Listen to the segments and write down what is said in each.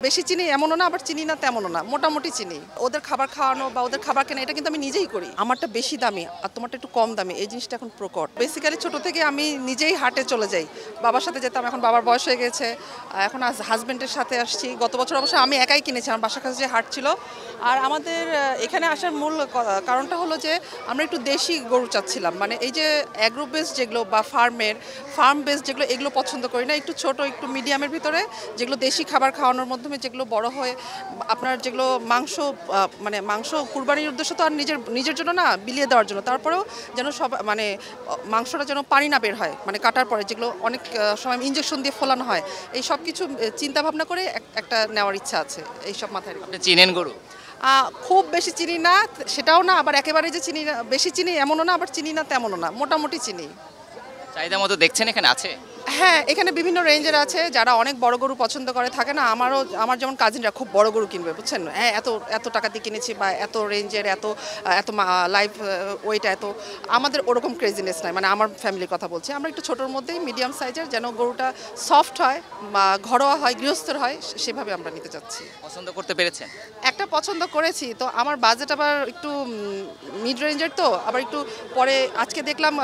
বেশি চিনি এমনও না, আবার চিনি না তেমনও না, মোটামুটি চিনি। ওদের খাবার খাওয়ানো বা ওদের খাবার কেনা এটা কিন্তু আমি নিজেই করি। আমারটা বেশি দামি আর তোমারটা একটু কম দামি, এই জিনিসটা এখন প্রকট। বেসিক্যালি ছোট থেকে আমি নিজেই হাটে চলে যাই, বাবার সাথে যেতাম, এখন বাবার বয়স হয়ে গেছে, এখন হাজব্যান্ডের সাথে আসছি। গত বছর অবশ্য আমি একাই কিনেছি, আমার বাসার কাছে যে হাট ছিল। আর আমাদের এখানে আসার মূল কারণটা হলো যে আমরা একটু দেশি গরু চাচ্ছিলাম, মানে এই যে অ্যাগ্রো বেস যেগুলো বা ফার্ম বেস যেগুলো, এগুলো পছন্দ করি না। একটু ছোট, একটু মিডিয়ামের ভিতরে যেগুলো দেশি খাবার খাওয়ানোর মাধ্যমে যেগুলো বড় হয়ে আপনার যেগুলো মানে মাংস কুরবানির উদ্দেশ্য তো আর নিজের জন্য না, বিলিয়ে দেওয়ার জন্য। তারপরেও যেন সব মানে মাংসটা যেন পানি না বের হয়, মানে কাটার পরে যেগুলো অনেক সময় ইঞ্জেকশন দিয়ে ফোলানো হয়, এই সব কিছু চিন্তা ভাবনা করে একটা নেওয়ার ইচ্ছা আছে। এইসব মাথায় আপনি চিনেন গরু? খুব বেশি চিনি না, সেটাও না, আবার একেবারে যে চিনি না, বেশি চিনি এমনও না, আবার চিনি না তেমনও না, মোটামুটি চিনি। চাহিদা মতো দেখছেন এখানে আছে? হ্যাঁ, এখানে বিভিন্ন রেঞ্জের আছে, যারা অনেক বড় গরু পছন্দ করে থাকে না। আমার যেমন কাজিনরা খুব বড় গরু কিনবে, বুঝছেন, হ্যাঁ এত টাকা দিয়ে কিনেছি বা এত রেঞ্জের, এত লাইফ ওয়েটা এত। আমাদের ওরকম ক্রেজিনেস নাই, মানে আমার ফ্যামিলির কথা বলছি। আমরা একটু ছোটোর মধ্যেই মিডিয়াম সাইজের, যেন গরুটা সফট হয় বা ঘরোয়া হয়, গৃহস্থের হয়, সেভাবে আমরা নিতে চাচ্ছি। পছন্দ করতে পেরেছেন? একটা পছন্দ করেছি, তো আমার বাজেট আবার একটু মিড রেঞ্জের, তো আবার একটু পরে আজকে দেখলাম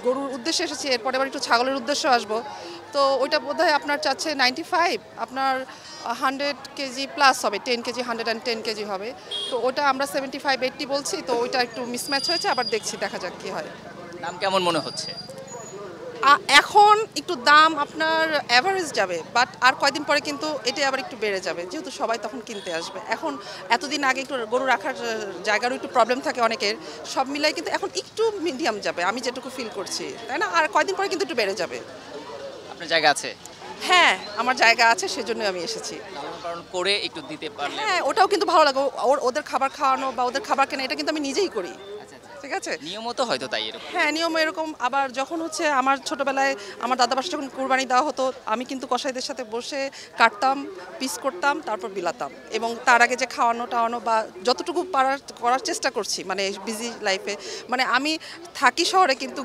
গরুর উদ্দেশ্যে এসেছি, এরপরে আবার একটু ছাগলের উদ্দেশ্যে আসবো। তো ওইটা বোধহয় আপনার চাচ্ছে 95, আপনার 100 কেজি প্লাস হবে, 10 কেজি 110 কেজি হবে। তো ওটা আমরা 75-80 বলছি, তো ওইটা একটু মিসম্যাচ হয়েছে, আবার দেখছি, দেখা যাক কী হয়। দাম কেমন মনে হচ্ছে? এখন একটু দাম আপনার অ্যাভারেজ যাবে, বাট আর কয়দিন পরে কিন্তু এটা আবার একটু বেড়ে যাবে, যেহেতু সবাই তখন কিনতে আসবে। এখন এতদিন আগে একটু গরু রাখার জায়গারও একটু প্রবলেম থাকে অনেকের, সব মিলাই কিন্তু এখন একটু মিডিয়াম যাবে, আমি যেটুকু ফিল করছি, তাই না? আর কয়দিন পরে কিন্তু একটু বেড়ে যাবে। আপনার জায়গা আছে? হ্যাঁ, আমার জায়গা আছে, সেজন্য আমি এসেছি। কারণ করে একটু দিতে পারলে। হ্যাঁ, ওটাও কিন্তু ভালো লাগে, ওদের খাবার খাওয়ানো বা ওদের খাবার কেনা এটা কিন্তু আমি নিজেই করি। ঠিক আছে, নিয়মত হয়তো তাই এরকম। হ্যাঁ, নিয়ম এরকম। আবার যখন হচ্ছে আমার ছোটবেলায় আমার দাদা বাসা যখন কুরবানি দেওয়া হতো, আমি কিন্তু কসাইদের সাথে বসে কাটতাম, পিস করতাম, তারপর বিলাতাম। এবং তার আগে যে খাওয়ানো টাওয়ানো বা যতটুকু করার চেষ্টা করছি, মানে বিজি লাইফে, মানে আমি থাকি শহরে, কিন্তু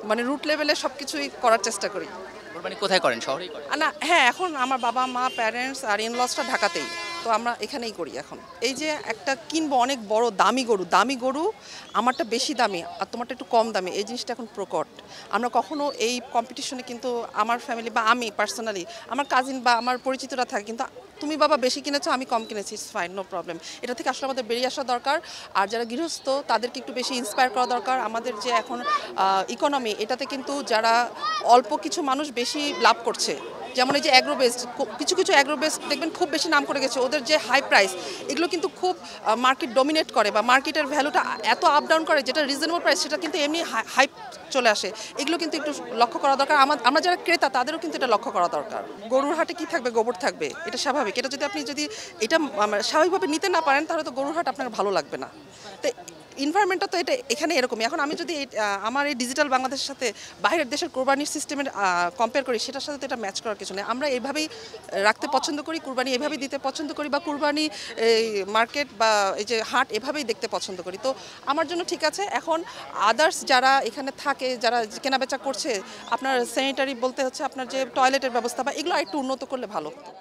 মানে রুট লেভেলে সব কিছুই করার চেষ্টা করি। কুরবানি কোথায় করেন? শহরেই করেন? না, হ্যাঁ, এখন আমার বাবা মা প্যারেন্টস আর ইনলসটা ঢাকাতেই, তো আমরা এখানেই করি এখন। এই যে একটা কিনবো অনেক বড় দামি গরু, আমারটা বেশি দামি আর তোমারটা একটু কম দামি, এই জিনিসটা এখন প্রকট। আমরা কখনো এই কম্পিটিশনে কিন্তু আমার ফ্যামিলি বা আমি পার্সোনালি, আমার কাজিন বা আমার পরিচিতরা থাকে, কিন্তু তুমি বাবা বেশি কিনেছো, আমি কম কিনেছি, ইটস ফাইন, নো প্রবলেম। এটা থেকে আসলে আমাদের বেরিয়ে আসা দরকার। আর যারা গৃহস্থ, তাদেরকে একটু বেশি ইন্সপায়ার করা দরকার। আমাদের যে এখন ইকোনমি, এটাতে কিন্তু যারা অল্প কিছু মানুষ বেশি লাভ করছে, যেমন এই যে অ্যাগ্রো বেসড, কিছু অ্যাগ্রো বেসড দেখবেন খুব বেশি নাম করে গেছে, ওদের যে হাই প্রাইস, এগুলো কিন্তু খুব মার্কেট ডমিনেট করে বা মার্কেটের ভ্যালুটা এত আপ ডাউন করে, যেটা রিজনেবল প্রাইস সেটা কিন্তু এমনি হাই চলে আসে। এগুলো কিন্তু একটু লক্ষ্য করা দরকার। আমরা যারা ক্রেতা, তাদেরও কিন্তু এটা লক্ষ্য করা দরকার। গরুর হাটে কি থাকবে? গোবর থাকবে, এটা স্বাভাবিক। এটা যদি আপনি এটা স্বাভাবিকভাবে নিতে না পারেন, তাহলে তো গরুর হাট আপনার ভালো লাগবে না। তো এনভায়রনমেন্টটা তো এখানে এরকমই। এখন আমি যদি আমার এই ডিজিটাল বাংলাদেশের সাথে বাইরের দেশের কোরবানির সিস্টেমের কম্পেয়ার করি, সেটার সাথে তো এটা ম্যাচ করার কিছু নেই। আমরা এইভাবেই রাখতে পছন্দ করি, কুরবানি এভাবেই দিতে পছন্দ করি, বা কুরবানি এই মার্কেট বা এই যে হাট এভাবেই দেখতে পছন্দ করি। তো আমার জন্য ঠিক আছে। এখন আদার্স যারা এখানে থাকে, যারা কেনাবেচা করছে, আপনার স্যানিটারি বলতে হচ্ছে আপনার যে টয়লেটের ব্যবস্থা বা এগুলো একটু উন্নত করলে ভালো হতো।